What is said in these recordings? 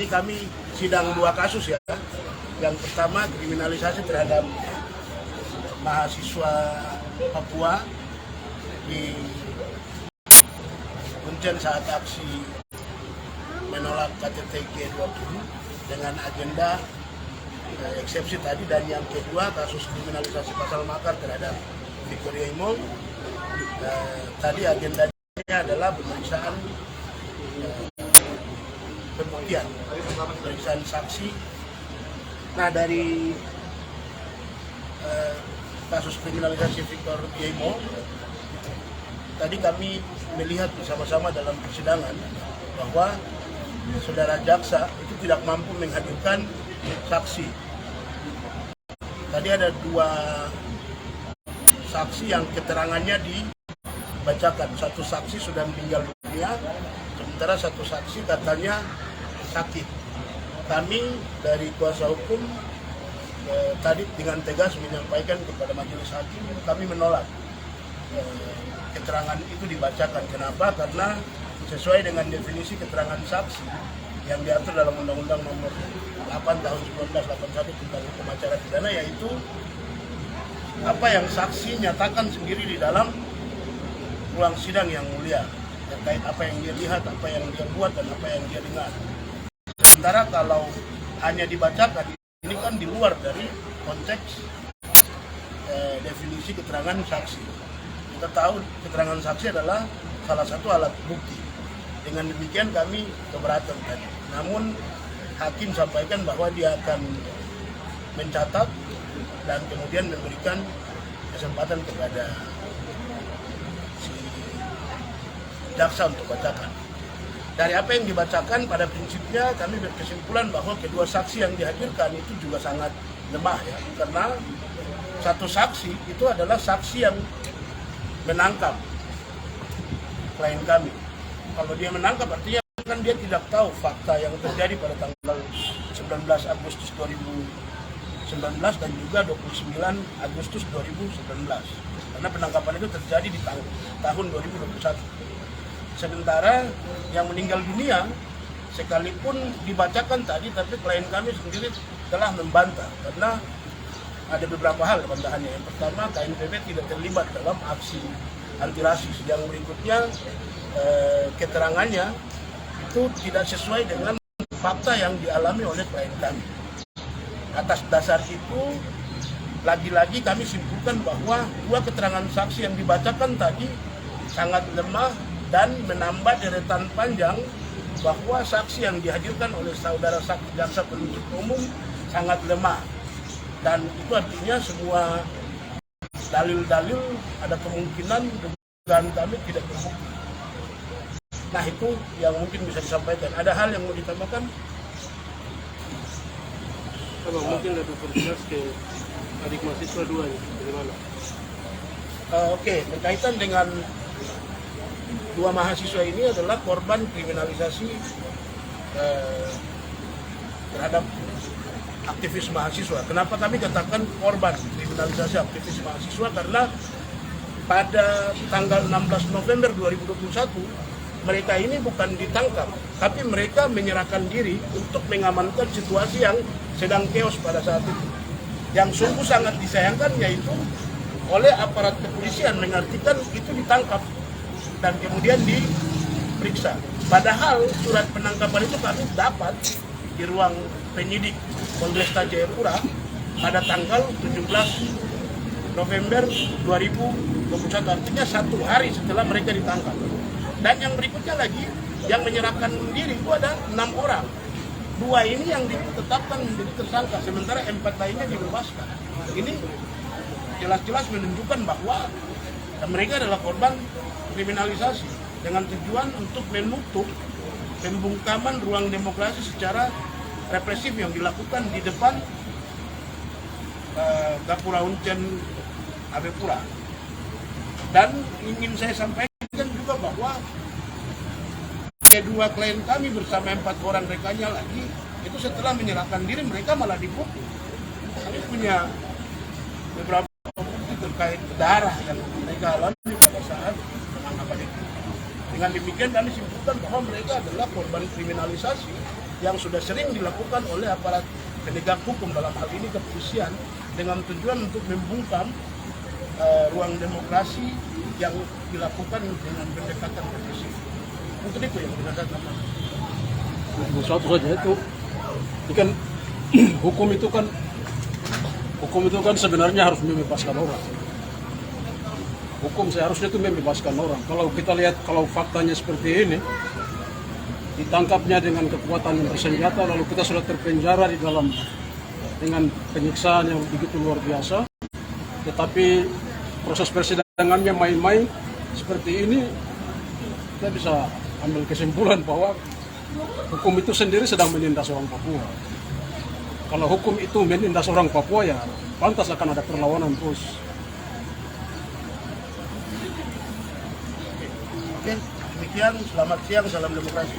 ini kami sidang dua kasus ya. Yang pertama kriminalisasi terhadap mahasiswa Papua di Kuncen saat aksi menolak KTT G20 dengan agenda eksepsi tadi, dan yang kedua kasus kriminalisasi pasal makar terhadap Victoria Imong. Tadi agendanya adalah pemeriksaan pembuktian, pemeriksaan saksi. Nah, dari kasus kriminalisasi Victoria Imong tadi kami melihat bersama-sama dalam persidangan bahwa saudara jaksa itu tidak mampu menghadirkan saksi. Tadi ada dua saksi yang keterangannya dibacakan. Satu saksi sudah meninggal dunia, sementara satu saksi katanya sakit. Kami dari kuasa hukum tadi dengan tegas menyampaikan kepada majelis hakim, kami menolak keterangan itu dibacakan. Kenapa? Karena sesuai dengan definisi keterangan saksi yang diatur dalam Undang-Undang Nomor 8 Tahun 1981 tentang hukum acara pidana, yaitu apa yang saksi nyatakan sendiri di dalam ruang sidang yang mulia terkait apa yang dia lihat, apa yang dia buat, dan apa yang dia dengar. Sementara kalau hanya dibacakan, ini kan di luar dari konteks definisi keterangan saksi. Kita tahu keterangan saksi adalah salah satu alat bukti. Dengan demikian kami keberatan tadi. Namun hakim sampaikan bahwa dia akan mencatat dan kemudian memberikan kesempatan kepada si jaksa untuk bacakan. Dari apa yang dibacakan, pada prinsipnya kami berkesimpulan bahwa kedua saksi yang dihadirkan itu juga sangat lemah ya, karena satu saksi itu adalah saksi yang menangkap klien kami. Kalau dia menangkap artinya kan dia tidak tahu fakta yang terjadi pada tanggal 19 Agustus 2019 dan juga 29 Agustus 2019. Karena penangkapan itu terjadi di tahun 2021. Sementara yang meninggal dunia sekalipun dibacakan tadi, tapi klien kami sendiri telah membantah karena ada beberapa hal bantahannya. Yang pertama, KNPB tidak terlibat dalam aksi anti rasis. Yang berikutnya, keterangannya itu tidak sesuai dengan fakta yang dialami oleh klien kami. Atas dasar itu, lagi-lagi kami simpulkan bahwa dua keterangan saksi yang dibacakan tadi sangat lemah dan menambah deretan panjang bahwa saksi yang dihadirkan oleh saudara saksi jaksa penuntut umum sangat lemah. Dan itu artinya semua dalil-dalil ada kemungkinan dugaan kami tidak terbukti. Nah, itu yang mungkin bisa disampaikan. Ada hal yang mau ditambahkan? Mungkin lebih perjelas ke adik mahasiswa dua ini, bagaimana? Oke, berkaitan dengan dua mahasiswa ini adalah korban kriminalisasi terhadap aktivis mahasiswa. Kenapa kami katakan korban kriminalisasi aktivis mahasiswa? Karena pada tanggal 16 November 2021 mereka ini bukan ditangkap, tapi mereka menyerahkan diri untuk mengamankan situasi yang sedang chaos pada saat itu. Yang sungguh sangat disayangkan yaitu oleh aparat kepolisian mengartikan itu ditangkap dan kemudian diperiksa. Padahal surat penangkapan itu kami dapat di ruang penyidik Polresta Jayapura pada tanggal 17 November 2021, artinya 1 hari setelah mereka ditangkap. Dan yang berikutnya lagi, yang menyerahkan diri itu ada 6 orang. 2 ini yang ditetapkan menjadi tersangka, sementara 4 lainnya dibebaskan. Ini jelas-jelas menunjukkan bahwa mereka adalah korban kriminalisasi dengan tujuan untuk menutup pembungkaman ruang demokrasi secara represif yang dilakukan di depan Gapura Uncen Abepura. Dan ingin saya sampaikan juga bahwa kedua klien kami bersama 4 orang rekannya lagi itu setelah menyerahkan diri mereka malah dipukul. Kami punya beberapa bukti terkait darah yang mereka alami pada saat penangkapan itu. Dengan demikian kami simpulkan bahwa mereka adalah korban kriminalisasi yang sudah sering dilakukan oleh aparat penegak hukum, dalam hal ini kepolisian, dengan tujuan untuk membungkam ruang demokrasi yang dilakukan dengan pendekatan represif. Mungkin itu yang kita katakan. Satu saja itu kan hukum itu kan sebenarnya harus membebaskan orang. Hukum seharusnya itu membebaskan orang. Kalau kita lihat, kalau faktanya seperti ini, ditangkapnya dengan kekuatan yang bersenjata, lalu kita sudah terpenjara di dalam dengan penyiksaan yang begitu luar biasa, tetapi proses persidangannya main-main seperti ini, kita bisa ambil kesimpulan bahwa hukum itu sendiri sedang menindas orang Papua. Kalau hukum itu menindas orang Papua, ya pantas akan ada perlawanan terus. Oke, demikian. Selamat siang, salam demokrasi.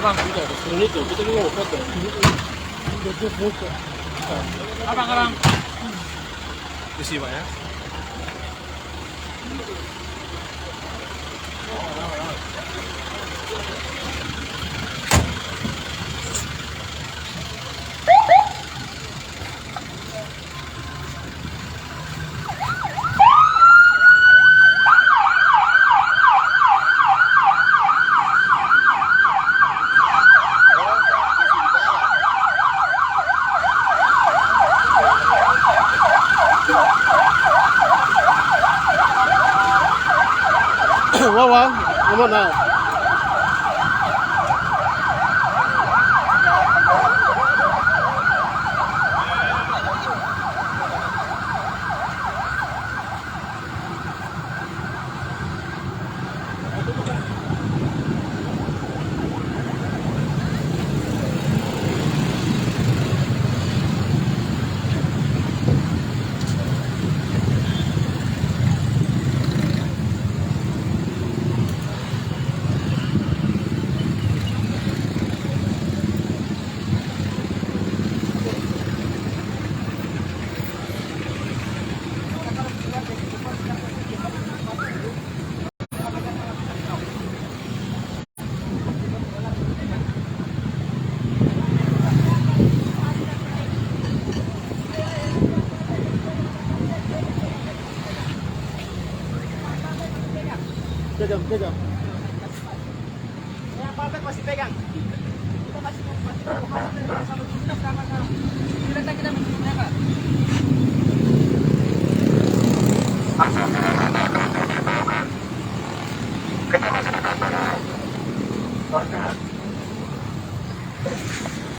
Abang, itu kita dulu foto. Abang. Isi Pak ya. Wawa, kemana? Pegang. Yang Pak masih pegang. Kita masih sama kita sama. Kita kita